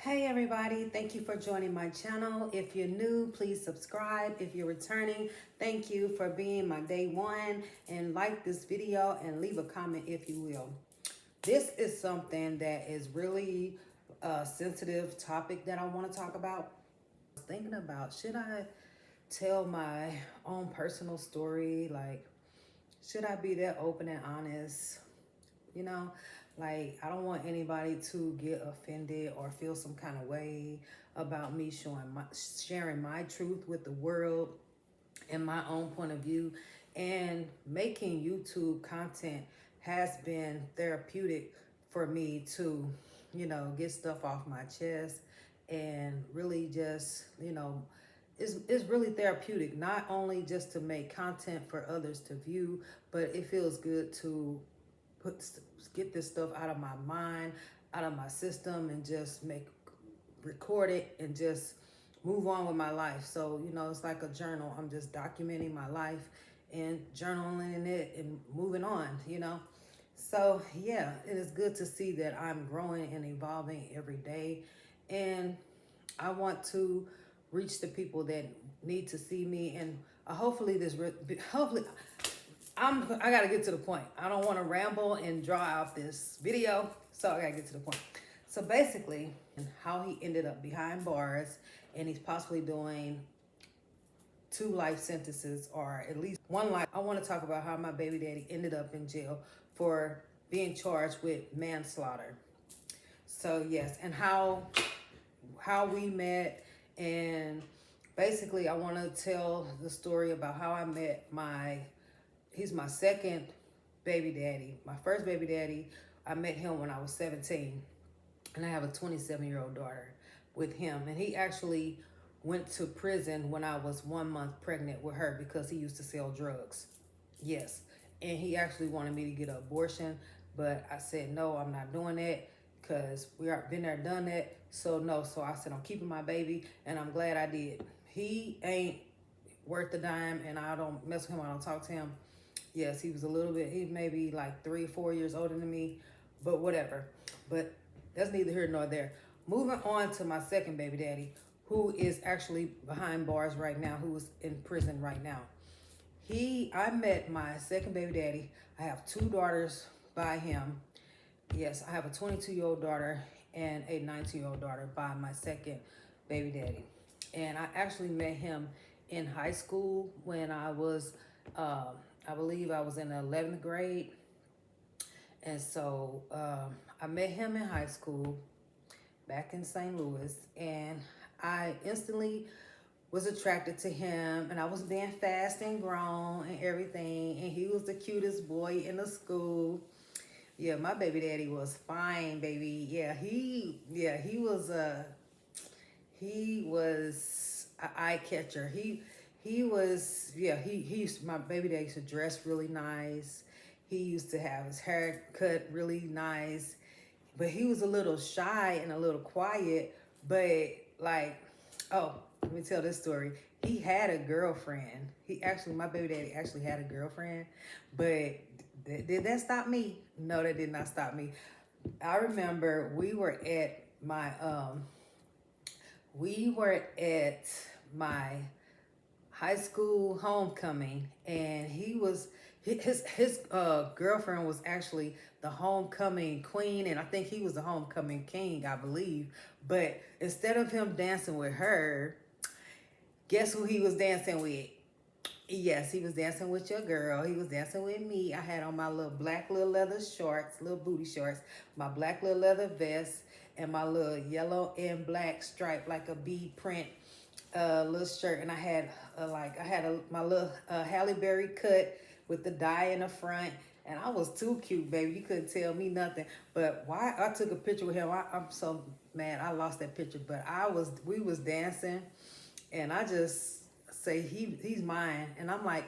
Hey everybody, thank you for joining my channel. If you're new, please subscribe. If you're returning, thank you for being my day one, and like this video and leave a comment if you will. This is something that is really a sensitive topic that I want to talk about. I was thinking about, should I tell my own personal story? Like, should I be that open and honest? You know, like, I don't want anybody to get offended or feel some kind of way about me sharing my truth with the world and my own point of view. And making YouTube content has been therapeutic for me to, get stuff off my chest and really just, it's really therapeutic, not only just to make content for others to view, but it feels good to put get this stuff out of my mind, out of my system, and just record it and just move on with my life. So, it's like a journal. I'm just documenting my life and journaling it and moving on. So yeah, it is good to see that I'm growing and evolving every day. And I want to reach the people that need to see me, and hopefully I gotta get to the point. I don't want to ramble and draw out this video, so I gotta get to the point. So basically, how he ended up behind bars, and he's possibly doing 2 life sentences, or at least 1 life. I want to talk about how my baby daddy ended up in jail for being charged with manslaughter. So yes, and how we met, and basically I want to tell the story about how I met he's my second baby daddy. My first baby daddy, I met him when I was 17, and I have a 27-year-old daughter with him. And he actually went to prison when I was 1 month pregnant with her because he used to sell drugs. Yes. And he actually wanted me to get an abortion, but I said, no, I'm not doing that because we are been there, done that. So no, so I said, I'm keeping my baby, and I'm glad I did. He ain't worth a dime, and I don't mess with him. I don't talk to him. Yes, he was he may be like 3 or 4 years older than me, but whatever. But that's neither here nor there. Moving on to my second baby daddy, who is actually behind bars right now, who is in prison right now. I met my second baby daddy. I have 2 daughters by him. Yes, I have a 22-year-old daughter and a 19-year-old daughter by my second baby daddy. And I actually met him in high school when I was, I believe I was in the 11th grade. And so I met him in high school back in St. Louis, and I instantly was attracted to him, and I was being fast and grown and everything, and he was the cutest boy in the school. Yeah, my baby daddy was fine, baby. Yeah, he was an eye catcher. My baby daddy used to dress really nice. He used to have his hair cut really nice, but he was a little shy and a little quiet. But like, oh, let me tell this story. He had a girlfriend. My baby daddy actually had a girlfriend, but did that stop me? No, that did not stop me. I remember we were at my high school homecoming, and his girlfriend was actually the homecoming queen, and I think he was the homecoming king, I believe. But instead of him dancing with her, guess who he was dancing with? Yes, he was dancing with your girl. He was dancing with me. I had on my little black little leather shorts, little booty shorts, my black little leather vest, and my little yellow and black stripe, like a bead print little shirt. And I had my little Halle Berry cut with the dye in the front. And I was too cute, baby. You couldn't tell me nothing. But why I took a picture with him, I'm so mad I lost that picture. But we was dancing, and I just say he's mine. And I'm like,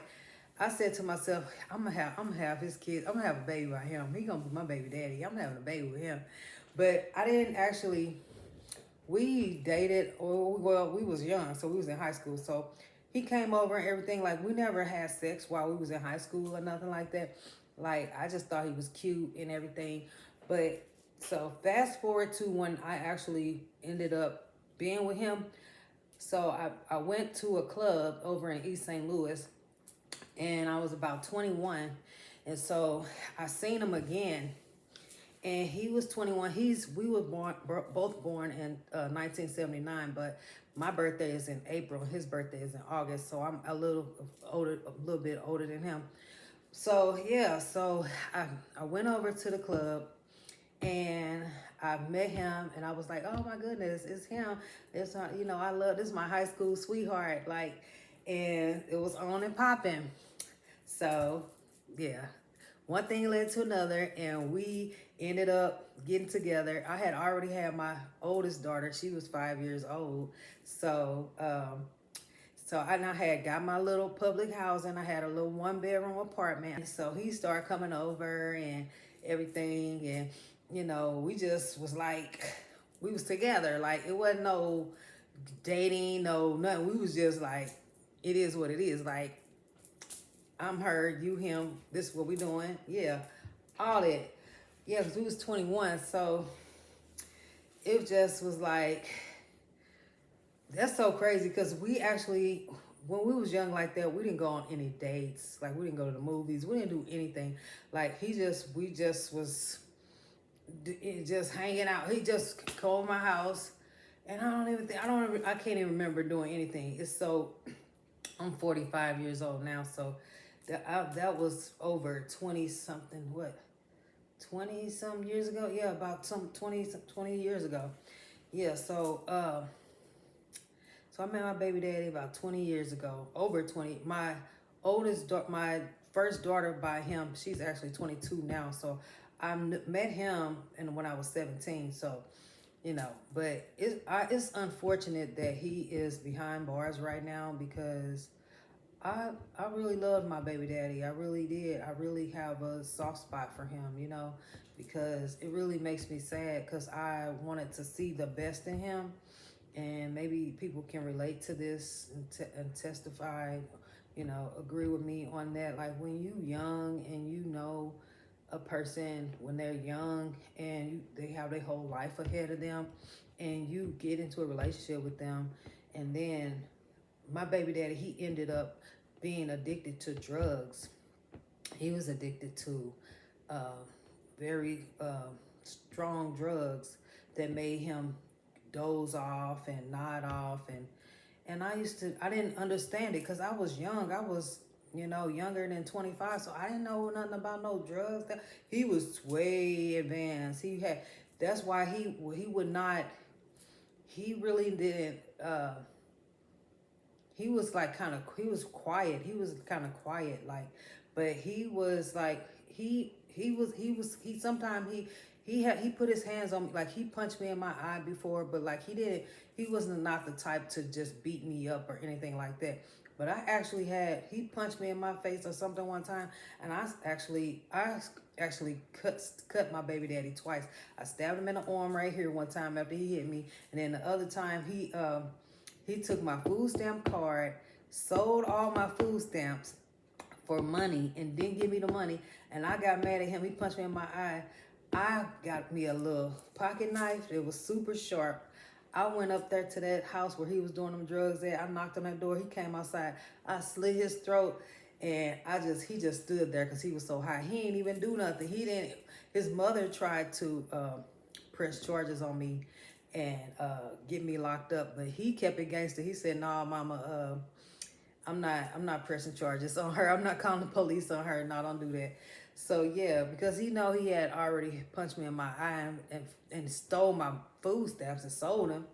I said to myself, I'm gonna have his kids. I'm gonna have a baby by him. He gonna be my baby daddy. I'm having a baby with him. But I didn't actually. We dated, well, we was young, so we was in high school. So he came over and everything. Like, we never had sex while we was in high school or nothing like that. Like, I just thought he was cute and everything. But So fast forward to when I actually ended up being with him. So I went to a club over in East St. Louis, and I was about 21. And so I seen him again, and he was 21. We were both born in 1979, but my birthday is in April. His birthday is in August, so I'm a little bit older than him. So yeah, so I went over to the club, and I met him, and I was like, oh my goodness, it's him. It's I love this is my high school sweetheart, like, and it was on and popping. So yeah, one thing led to another, and we ended up getting together. I had already had my oldest daughter; she was 5 years old. So so I now had got my little public housing. I had a little 1 bedroom apartment. So he started coming over and everything, and we just was like, we was together. Like, it wasn't no dating, no nothing. We was just like, it is what it is. Like, I'm her, you him. This is what we doing. Yeah, all that. Yeah, because we was 21. So it just was like, that's so crazy, because we actually, when we was young like that, we didn't go on any dates. Like, we didn't go to the movies. We didn't do anything. Like, we just was just hanging out. He just called my house, and I can't even remember doing anything. It's so, I'm 45 years old now, so that was over 20 something, 20 some years ago. Yeah, about some 20 years ago. Yeah, so I met my baby daddy about 20 years ago, over 20. My first daughter by him, she's actually 22 now. So I met him and when I was 17. So, but it's unfortunate that he is behind bars right now, because I really loved my baby daddy. I really did. I really have a soft spot for him, because it really makes me sad, because I wanted to see the best in him, and maybe people can relate to this and testify, agree with me on that. Like, when you young and a person when they're young, and they have their whole life ahead of them, and you get into a relationship with them, and then my baby daddy, he ended up being addicted to drugs. He was addicted to uh, very strong drugs that made him doze off and nod off, and I didn't understand it, because I was young. I was younger than 25, so I didn't know nothing about no drugs. That he was way advanced. That's why he would not. He really didn't. He was like he was quiet. He was kind of quiet, like, but he was like he sometimes he put his hands on me, like he punched me in my eye before, but like he wasn't not the type to just beat me up or anything like that. But he punched me in my face or something one time, and I actually cut my baby daddy twice. I stabbed him in the arm right here one time after he hit me, and then the other time he took my food stamp card, sold all my food stamps for money, and didn't give me the money. And I got mad at him. He punched me in my eye. I got me a little pocket knife. It was super sharp. I went up there to that house where he was doing them drugs at. I knocked on that door. He came outside. I slit his throat, and he just stood there because he was so high. He didn't even do nothing. His mother tried to press charges on me and get me locked up, but he kept it gangster. He said, "No, mama, I'm not pressing charges on her. I'm not calling the police on her. No, don't do that." So yeah, because he had already punched me in my eye and stole my food stamps and sold them.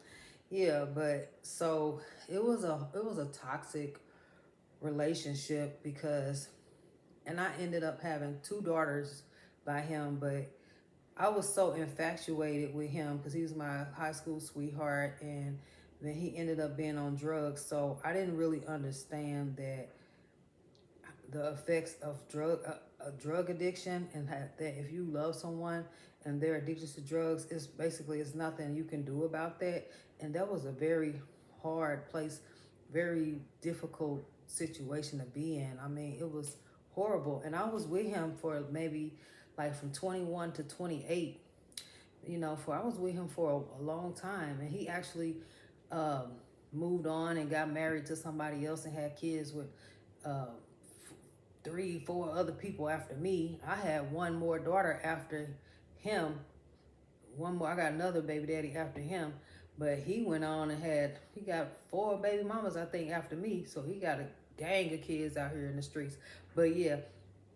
Yeah, but so it was a toxic relationship, because, and I ended up having 2 daughters by him, but I was so infatuated with him because he was my high school sweetheart, and then he ended up being on drugs. So I didn't really understand that the effects of drug addiction, and that if you love someone and they're addicted to drugs, it's nothing you can do about that. And that was a very hard place, very difficult situation to be in. I mean, it was horrible, and I was with him for maybe like from 21 to 28, for I was with him for a long time, and he actually um, moved on and got married to somebody else and had kids with uh, 3, 4 other people after me. I had one more daughter after him. One more, I got another baby daddy after him, but he went on and he got 4 baby mamas, I think, after me. So he got a gang of kids out here in the streets. But yeah,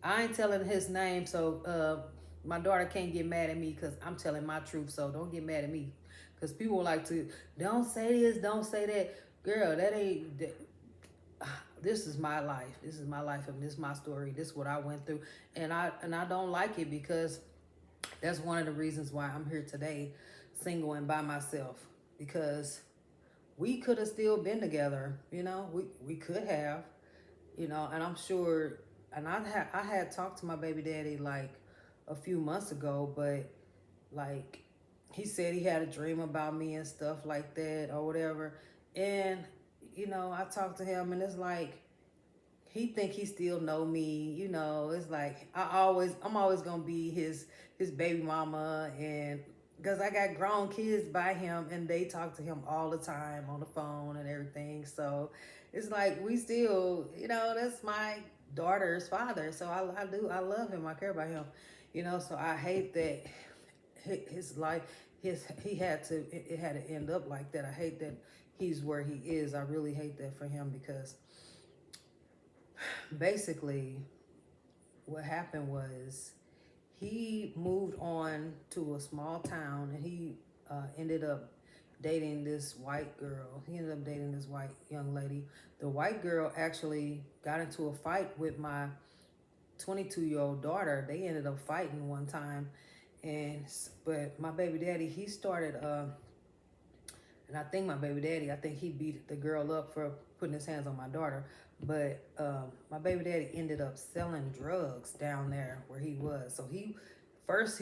I ain't telling his name, so my daughter can't get mad at me because I'm telling my truth. So don't get mad at me, because people like to, don't say this, don't say that. Girl, that ain't. This is my life. This is my life, and this is my story. This is what I went through, and I don't like it, because that's one of the reasons why I'm here today, single and by myself, because we could have still been together. We could have, and I'm sure, and I had talked to my baby daddy like a few months ago, but like he said he had a dream about me and stuff like that or whatever. And I talked to him, and it's like he think he still know me. It's like I'm always gonna be his baby mama, and because I got grown kids by him, and they talk to him all the time on the phone and everything. So it's like we still, that's my daughter's father. So I love him, I care about him. So I hate that his life, he had to, it had to end up like that. I hate that he's where he is. I really hate that for him, because basically what happened was he moved on to a small town, and he ended up dating this white girl. He ended up dating this white young lady. The white girl actually got into a fight with my 22-year-old daughter. They ended up fighting one time, but my baby daddy, he started and I think I think he beat the girl up for putting his hands on my daughter. But my baby daddy ended up selling drugs down there where he was. So he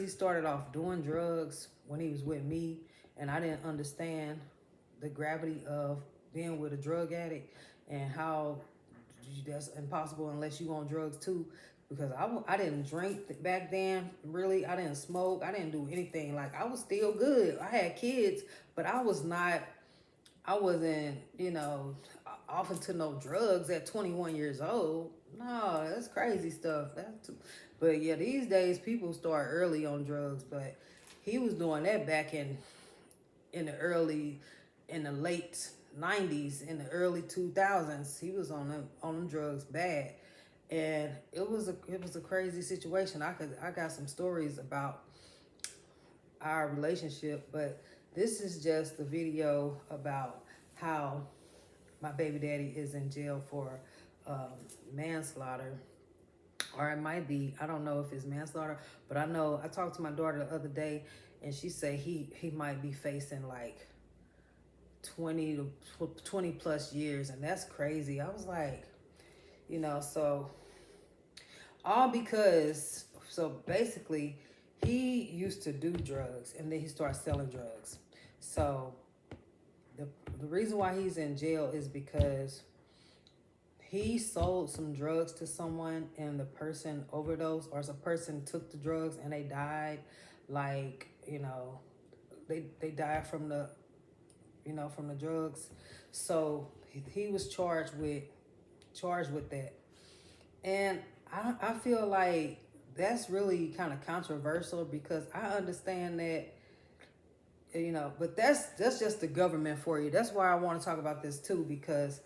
started off doing drugs when he was with me, and I didn't understand the gravity of being with a drug addict, and how that's impossible unless you on drugs too. Because I didn't drink back then, really. I didn't smoke. I didn't do anything. Like, I was still good. I had kids, but I wasn't, off into no drugs at 21 years old. No, that's crazy stuff. But yeah, these days people start early on drugs, but he was doing that back in the late 90s, in the early 2000s. He was on them drugs bad. And it was a crazy situation. I got some stories about our relationship, but this is just a video about how my baby daddy is in jail for manslaughter, or it might be, I don't know if it's manslaughter, but I know I talked to my daughter the other day, and she said he might be facing like 20 plus years, and that's crazy. I was like, so all because, so basically, he used to do drugs, and then he started selling drugs. So the reason why he's in jail is because he sold some drugs to someone, and the person overdosed, or the person took the drugs and they died. Like, they died from the drugs. So he was charged with that. And I feel like that's really kind of controversial, because I understand that, but that's just the government for you. That's why I want to talk about this too, because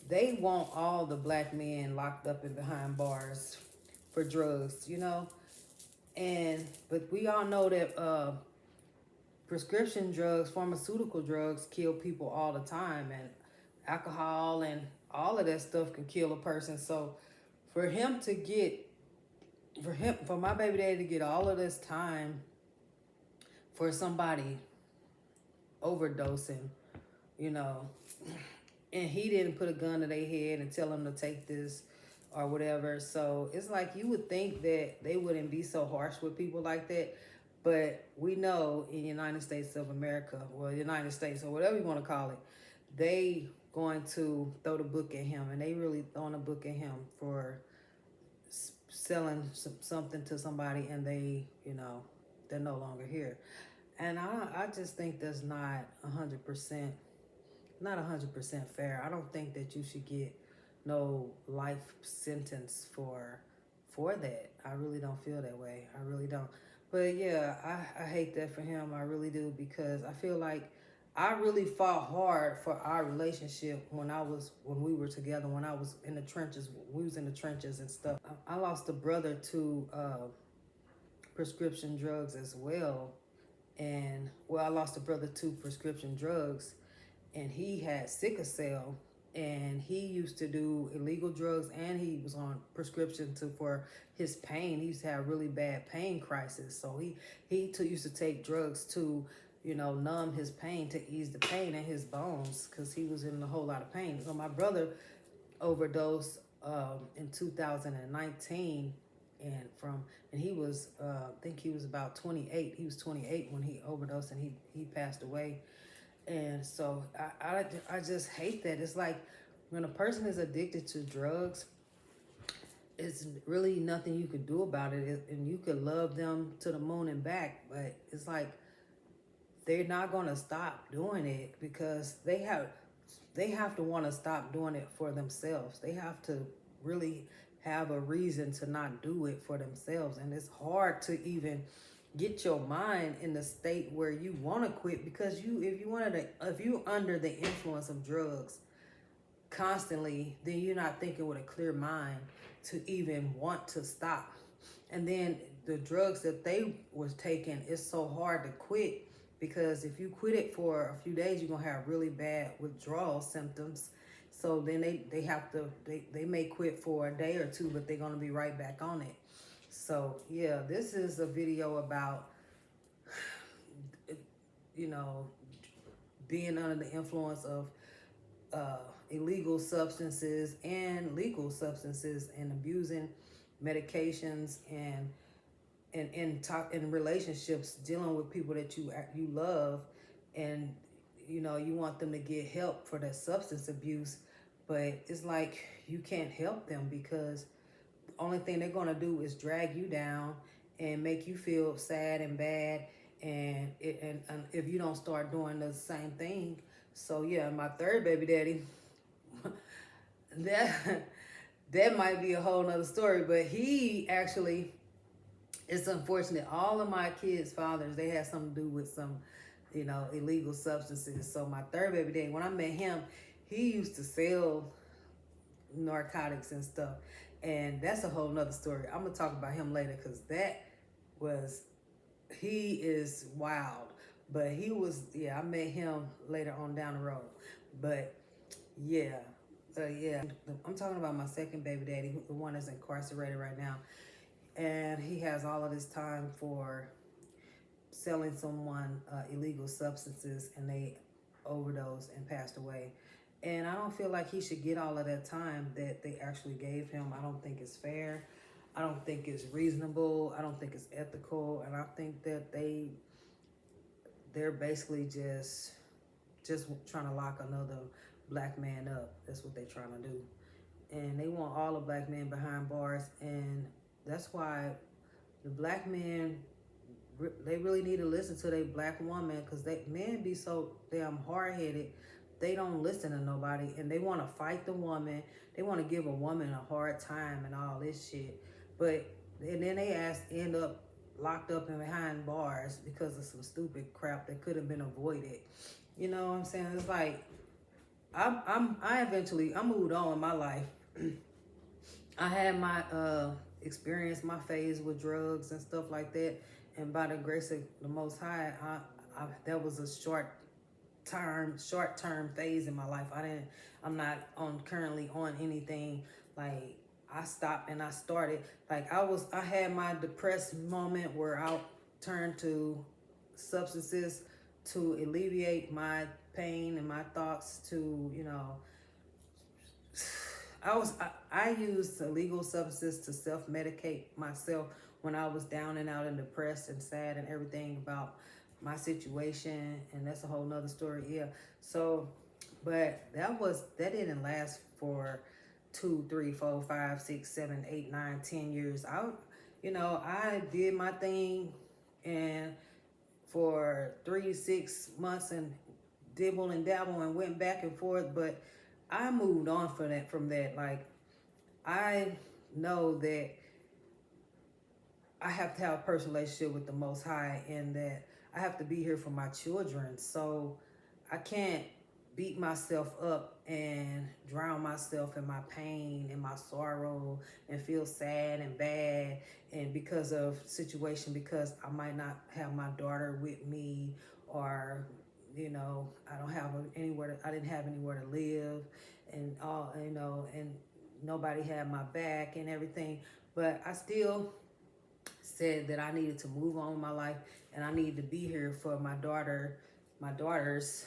they want all the black men locked up and behind bars for drugs, but we all know that prescription drugs, pharmaceutical drugs, kill people all the time, and alcohol and all of that stuff can kill a person. So for my baby daddy to get all of this time for somebody overdosing, and he didn't put a gun to their head and tell them to take this or whatever. So it's like, you would think that they wouldn't be so harsh with people like that. But we know in the United States of America, or United States, or whatever you want to call it, they going to throw the book at him, and they really throwing a book at him for selling something to somebody, and they're no longer here. And I just think that's not 100%, not 100% fair. I don't think that you should get no life sentence for that. I really don't feel that way. I really don't. But yeah, I hate that for him. I really do, because I feel like I really fought hard for our relationship when we were together, when I was in the trenches, we was in the trenches and stuff. I lost a brother to prescription drugs as well. And well, I lost a brother to prescription drugs, and he had sickle cell, and he used to do illegal drugs, and he was on prescription for his pain. He used to have really bad pain crisis, so he used to take drugs to, numb his pain, to ease the pain in his bones, because he was in a whole lot of pain. So my brother overdosed in 2019, and he was I think he was about 28. He was 28 when he overdosed, and he passed away. And so I just hate that. It's like when a person is addicted to drugs, it's really nothing you could do about it. And you could love them to the moon and back, but it's like they're not going to stop doing it, because they have to want to stop doing it for themselves. They have to really have a reason to not do it for themselves. And it's hard to even get your mind in the state where you want to quit, because if you under the influence of drugs constantly, then you're not thinking with a clear mind to even want to stop. And then the drugs that they was taking, it's so hard to quit, because if you quit it for a few days, you're gonna have really bad withdrawal symptoms. So then they may quit for a day or two, but they're gonna be right back on it. So yeah, this is a video about, you know, being under the influence of illegal substances and legal substances, and abusing medications, and in relationships, dealing with people that you love, and you want them to get help for their substance abuse, but it's like you can't help them, because the only thing they're going to do is drag you down and make you feel sad and bad, and if you don't start doing the same thing. So yeah, my third baby daddy, that that might be a whole nother story, but he actually, it's unfortunate, all of my kids' fathers, they had something to do with some, illegal substances. So my third baby daddy, when I met him, he used to sell narcotics and stuff. And that's a whole nother story. I'm gonna talk about him later, because he is wild. But I met him later on down the road. But yeah, I'm talking about my second baby daddy, the one that's incarcerated right now. And he has all of this time for selling someone illegal substances, and they overdosed and passed away. And I don't feel like he should get all of that time that they actually gave him. I don't think it's fair. I don't think it's reasonable. I don't think it's ethical. And I think that they're basically just trying to lock another black man up. That's what they're trying to do. And they want all the black men behind bars. And that's why the black men, they really need to listen to their black woman, because men be so damn hard-headed. They don't listen to nobody, and they want to fight the woman. They want to give a woman a hard time and all this shit. And then they end up locked up and behind bars because of some stupid crap that could have been avoided. You know what I'm saying? It's like I moved on in my life. I had my experience, my phase with drugs and stuff like that, and by the grace of the Most High, that was a short term phase in my life. I'm not currently on anything. Like, I stopped and I started, like, I had my depressed moment where I turned to substances to alleviate my pain and my thoughts, to I used illegal substances to self-medicate myself when I was down and out and depressed and sad and everything about my situation, and that's a whole nother story. Yeah. So, but that didn't last for 2, 3, 4, 5, 6, 7, 8, 9, 10 years. I did my thing, and for 3 to 6 months and dibble and dabble and went back and forth, but I moved on from that. Like, I know that I have to have a personal relationship with the Most High, and that I have to be here for my children. So I can't beat myself up and drown myself in my pain and my sorrow and feel sad and bad and because of situation, because I might not have my daughter with me, or I don't have I didn't have anywhere to live, and all, and nobody had my back and everything. But I still said that I needed to move on with my life, and I needed to be here for my daughters.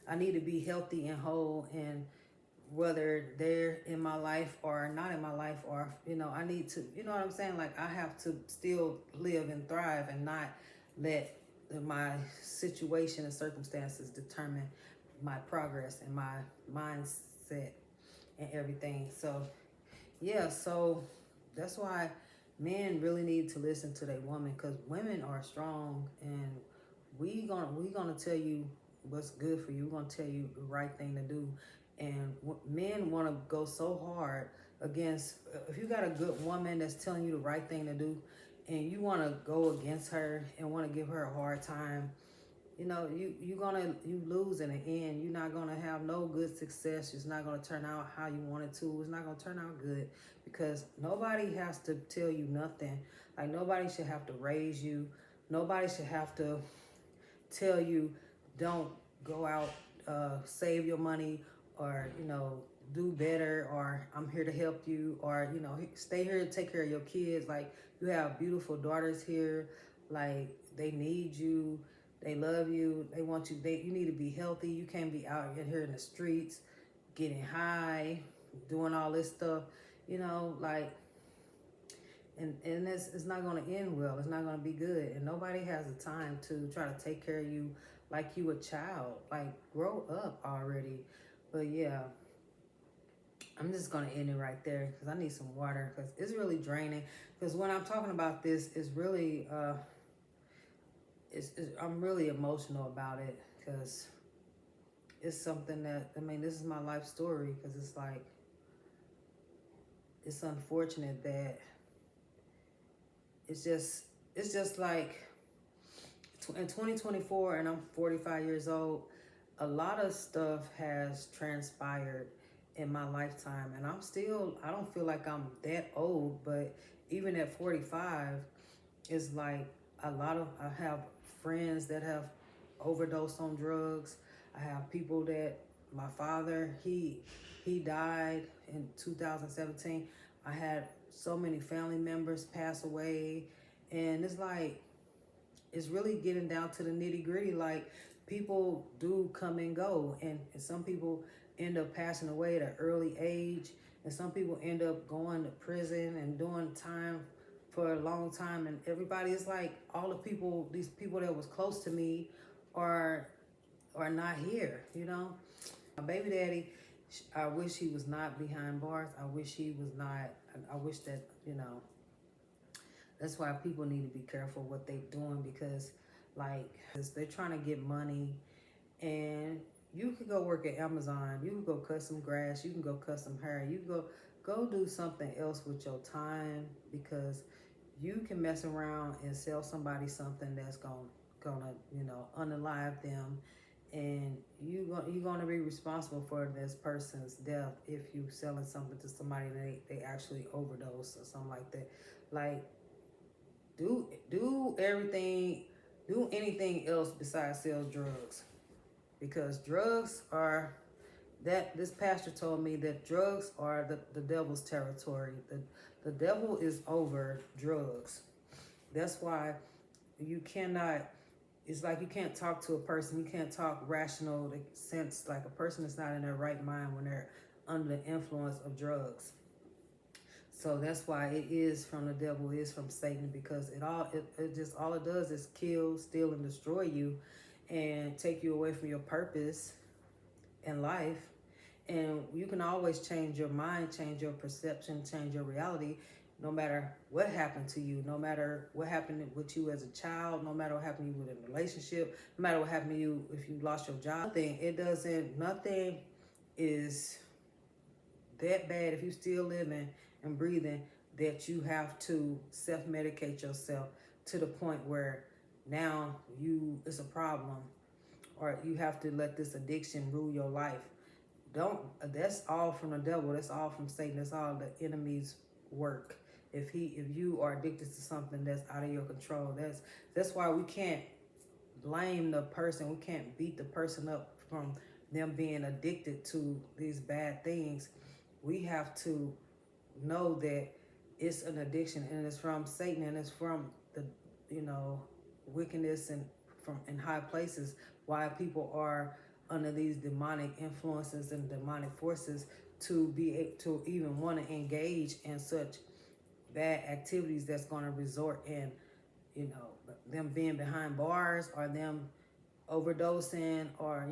I need to be healthy and whole, and whether they're in my life or not in my life, or I need to, you know what I'm saying? Like, I have to still live and thrive and not let my situation and circumstances determine my progress and my mindset and everything. So yeah, so that's why men really need to listen to their woman, because women are strong, and we gonna tell you what's good for you. We're gonna tell you the right thing to do. And men want to go so hard against, if you got a good woman that's telling you the right thing to do, and you want to go against her and want to give her a hard time, you lose in the end. You're not gonna have no good success. It's not gonna turn out how you want it to. It's not gonna turn out good, because nobody has to tell you nothing. Like, nobody should have to raise you. Nobody should have to tell you, don't go out, save your money, or do better, or I'm here to help you, or stay here to take care of your kids. Like, you have beautiful daughters here. Like, they need you. They love you. They want you. You need to be healthy. You can't be out here in the streets getting high, doing all this stuff, like, and it's not going to end well. It's not going to be good. And nobody has the time to try to take care of you like you a child. Like, grow up already. But yeah, I'm just going to end it right there, because I need some water, because it's really draining. Because when I'm talking about this, it's really, I'm really emotional about it, because it's something that, this is my life story. Because it's like, it's unfortunate that it's just like, in 2024, and I'm 45 years old, a lot of stuff has transpired in my lifetime, and I don't feel like I'm that old, but even at 45, it's like, I have friends that have overdosed on drugs. I have people that, my father, he died in 2017. I had so many family members pass away, and it's like, it's really getting down to the nitty gritty. Like, people do come and go, and some people end up passing away at an early age, and some people end up going to prison and doing time for a long time. And everybody is like, these people that was close to me are not here. My baby daddy, I wish he was not behind bars. I wish he was not. I wish that, that's why people need to be careful what they're doing, because, like, they're trying to get money. And you could go work at Amazon. You can go cut some grass. You can go cut some hair. You can go do something else with your time, because you can mess around and sell somebody something that's gonna unalive them, and you're gonna be responsible for this person's death if you selling something to somebody and they actually overdose or something like that. Like, do anything else besides sell drugs, because drugs are, that this pastor told me that drugs are the devil's territory. The devil is over drugs. That's why you cannot, it's like, you can't talk to a person, you can't talk rational sense. Like, a person is not in their right mind when they're under the influence of drugs. So that's why it is from the devil, is from Satan, because all it does is kill, steal, and destroy you, and take you away from your purpose in life. And you can always change your mind, change your perception, change your reality, no matter what happened to you, no matter what happened with you as a child, no matter what happened to you with a relationship, no matter what happened to you if you lost your job, nothing is that bad if you still living and breathing that you have to self-medicate yourself to the point where now it's a problem, or you have to let this addiction rule your life. Don't That's all from the devil. That's all from Satan. That's all the enemy's work. If you are addicted to something that's out of your control, that's why we can't blame the person. We can't beat the person up from them being addicted to these bad things. We have to know that it's an addiction and it's from Satan, and it's from the wickedness and from in high places, why people are under these demonic influences and demonic forces to even want to engage in such bad activities that's going to resort in them being behind bars, or them overdosing, or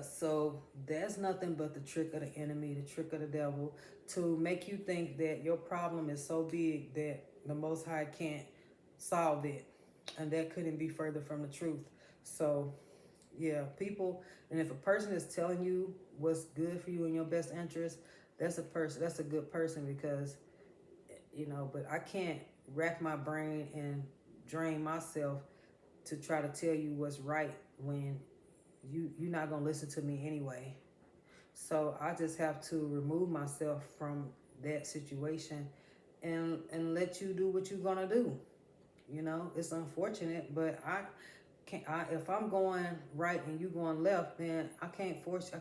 so that's nothing but the trick of the enemy, the trick of the devil, to make you think that your problem is so big that the Most High can't solve it, and that couldn't be further from the truth. So yeah, people, and if a person is telling you what's good for you in your best interest, that's a good person, because but I can't rack my brain and drain myself to try to tell you what's right when you're not gonna listen to me anyway. So I just have to remove myself from that situation and let you do what you're gonna do. It's unfortunate, but if I'm going right and you going left, then I can't force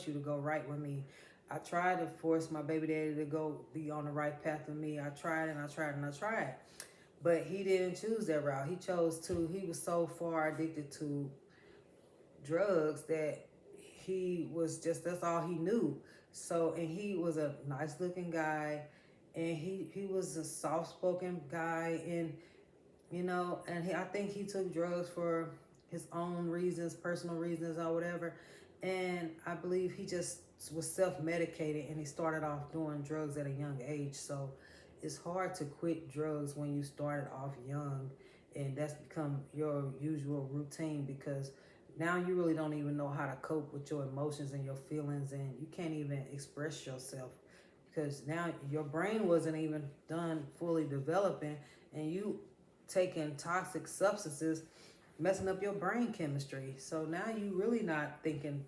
you to go right with me. I tried to force my baby daddy to go be on the right path with me. I tried and I tried and I tried. But he didn't choose that route. He was so far addicted to drugs that that's all he knew. So, and he was a nice looking guy, and he was a soft spoken guy, and I think he took drugs for his own reasons, personal reasons or whatever. And I believe he just was self-medicated, and he started off doing drugs at a young age. So it's hard to quit drugs when you started off young and that's become your usual routine, because now you really don't even know how to cope with your emotions and your feelings, and you can't even express yourself because now your brain wasn't even done fully developing, and you taking toxic substances messing up your brain chemistry. So now you really not thinking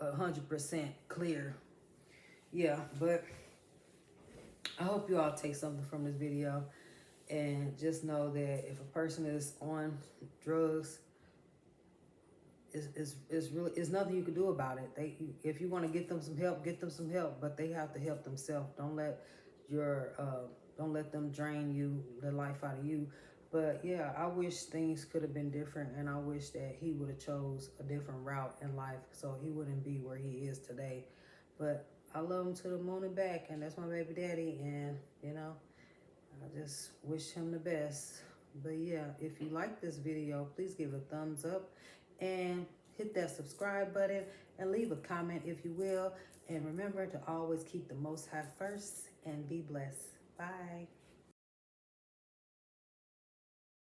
100% clear. Yeah, but I hope you all take something from this video, and just know that if a person is on drugs, it's nothing you can do about it. If you want to get them some help, get them some help, but they have to help themselves. Don't let them drain the life out of you. But yeah, I wish things could have been different, and I wish that he would have chose a different route in life, so he wouldn't be where he is today. But I love him to the moon and back, and that's my baby daddy, and I just wish him the best. But yeah, if you like this video, please give it a thumbs up and hit that subscribe button and leave a comment if you will. And remember to always keep the Most High first, and be blessed. Bye.